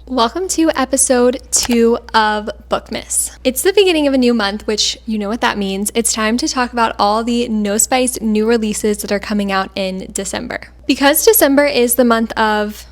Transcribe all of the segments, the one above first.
Welcome to episode 2 of Bookmas. It's the beginning of a new month, which you know what that means. It's time to talk about all the No Spice new releases that are coming out in December. Because December is the month of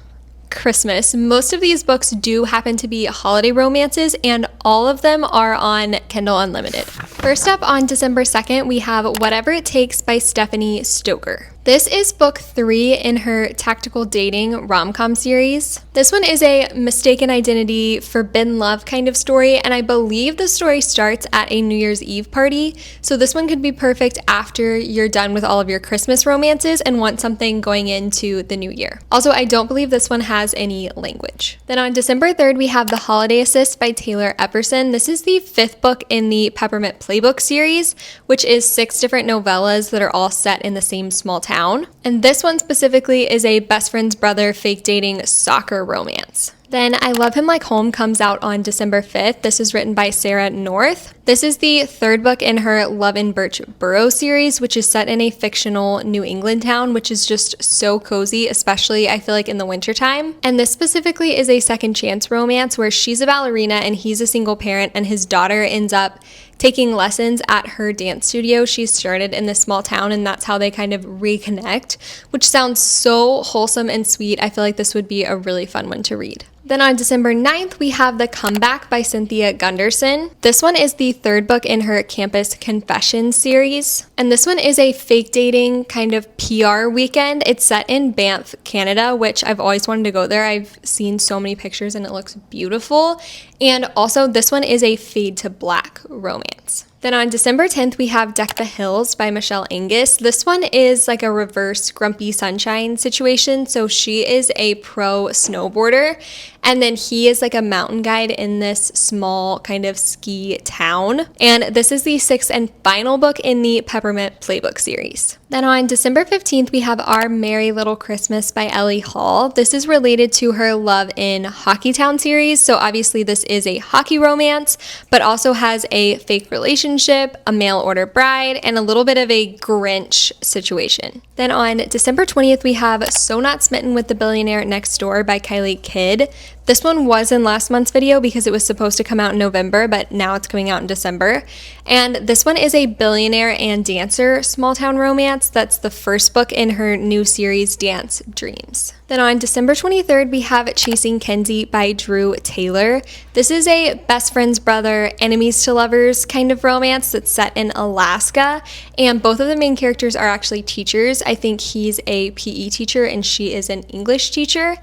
Christmas, most of these books do happen to be holiday romances, and all of them are on Kindle Unlimited. First up, on December 2nd, we have Whatever It Takes by Stephanie Stoker. This is book 3 in her tactical dating rom-com series. This one is a mistaken identity, forbidden love kind of story, and I believe the story starts at a New Year's Eve party, so this one could be perfect after you're done with all of your Christmas romances and want something going into the new year. Also, I don't believe this one has any language. Then on December 3rd, we have The Holiday Assist by Taylor Epperson. This is the 5th book in the Peppermint Playbook series, which is 6 different novellas that are all set in the same small town. And this one specifically is a best friend's brother fake dating soccer romance. Then I Love Him Like Home comes out on December 5th. This is written by Sarah North. This is the 3rd book in her Love in Birch Burrow series, which is set in a fictional New England town, which is just so cozy, especially I feel like in the wintertime. And this specifically is a second chance romance where she's a ballerina and he's a single parent, and his daughter ends up taking lessons at her dance studio she started in this small town, and that's how they kind of reconnect, which sounds so wholesome and sweet. I feel like this would be a really fun one to read. Then on December 9th, we have The Comeback by Cynthia Gunderson. This one is the 3rd book in her Campus Confessions series. And this one is a fake dating kind of PR weekend. It's set in Banff, Canada, which I've always wanted to go there. I've seen so many pictures and it looks beautiful. And also this one is a fade to black romance. Then on December 10th, we have Deck the Hills by Michelle Angus. This one is like a reverse Grumpy Sunshine situation. So she is a pro snowboarder, and then he is like a mountain guide in this small kind of ski town. And this is the 6th and final book in the Peppermint Playbook series. Then on December 15th, we have Our Merry Little Christmas by Ellie Hall. This is related to her Love in Hockeytown series. So obviously this is a hockey romance, but also has a fake relationship, a mail order bride, and a little bit of a Grinch situation. Then on December 20th, we have So Not Smitten with the Billionaire Next Door by Kylie Kidd. This one was in last month's video because it was supposed to come out in November, but now it's coming out in December. And this one is a billionaire and dancer small town romance. That's the 1st book in her new series, Dance Dreams. Then on December 23rd, we have Chasing Kenzie by Drew Taylor. This is a best friend's brother, enemies to lovers kind of romance that's set in Alaska. And both of the main characters are actually teachers. I think he's a PE teacher and she is an English teacher.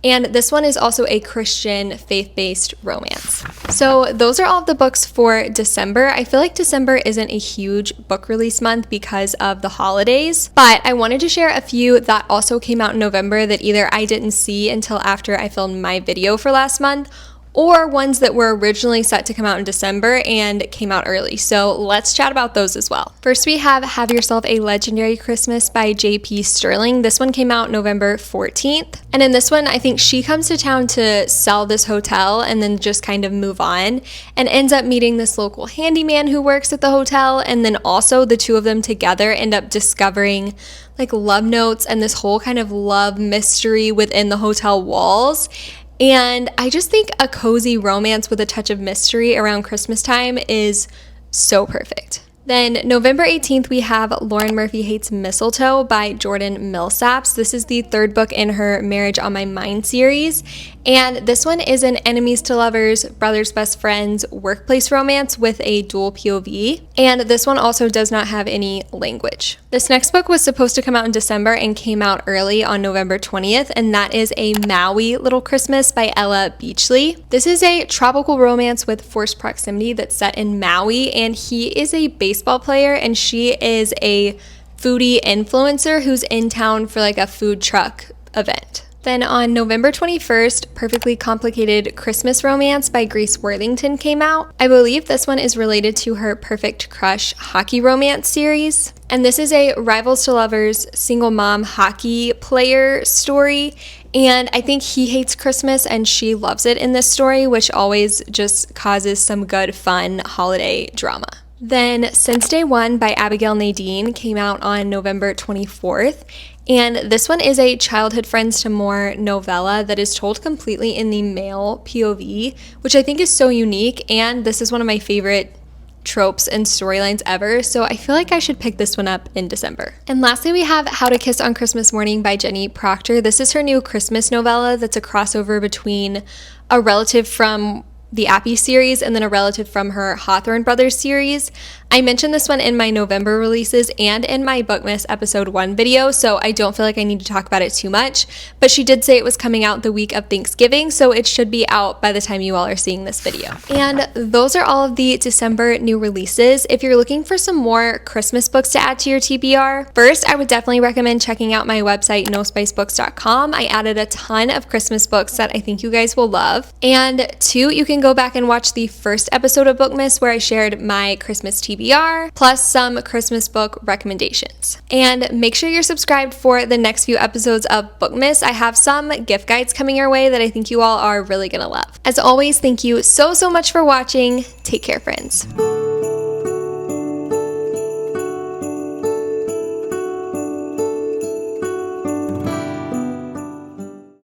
And this one is also a Christian faith-based romance. So those are all of the books for December. I feel like December isn't a huge book release month because of the holidays, but I wanted to share a few that also came out in November that either I didn't see until after I filmed my video for last month, or ones that were originally set to come out in December and came out early. So let's chat about those as well. First, we have Yourself a Legendary Christmas by J.P. Sterling. This one came out November 14th. And in this one, I think she comes to town to sell this hotel and then just kind of move on, and ends up meeting this local handyman who works at the hotel. And then also the two of them together end up discovering like love notes and this whole kind of love mystery within the hotel walls. And I just think a cozy romance with a touch of mystery around Christmas time is so perfect. Then November 18th, we have Lauren Murphy Hates Mistletoe by Jordan Millsaps. This is the 3rd book in her Marriage on My Mind series. And this one is an enemies to lovers, brothers best friends, workplace romance with a dual POV. And this one also does not have any language. This next book was supposed to come out in December and came out early on November 20th, and that is A Maui Little Christmas by Ella Beachley. This is a tropical romance with forced proximity that's set in Maui, and he is a baseball player and she is a foodie influencer who's in town for like a food truck event. Then on November 21st, Perfectly Complicated Christmas Romance by Grace Worthington came out. I believe this one is related to her Perfect Crush hockey romance series. And this is a rivals to lovers single mom hockey player story. And I think he hates Christmas and she loves it in this story, which always just causes some good, fun holiday drama. Then Since Day One by Abigail Nadine came out on November 24th. And this one is a Childhood Friends to More novella that is told completely in the male POV, which I think is so unique, and this is one of my favorite tropes and storylines ever, so I feel like I should pick this one up in December. And lastly, we have How to Kiss on Christmas Morning by Jenny Proctor. This is her new Christmas novella that's a crossover between a relative from the Appy series and then a relative from her Hawthorne Brothers series. I mentioned this one in my November releases and in my Bookmas episode 1 video, so I don't feel like I need to talk about it too much, but she did say it was coming out the week of Thanksgiving, so it should be out by the time you all are seeing this video. And those are all of the December new releases. If you're looking for some more Christmas books to add to your TBR, first, I would definitely recommend checking out my website, nospicebooks.com. I added a ton of Christmas books that I think you guys will love. And 2, you can go back and watch the first episode of Bookmas where I shared my Christmas TBR plus some Christmas book recommendations. And make sure you're subscribed for the next few episodes of Bookmas. I have some gift guides coming your way that I think you all are really gonna love. As always, thank you so much for watching. Take care, friends.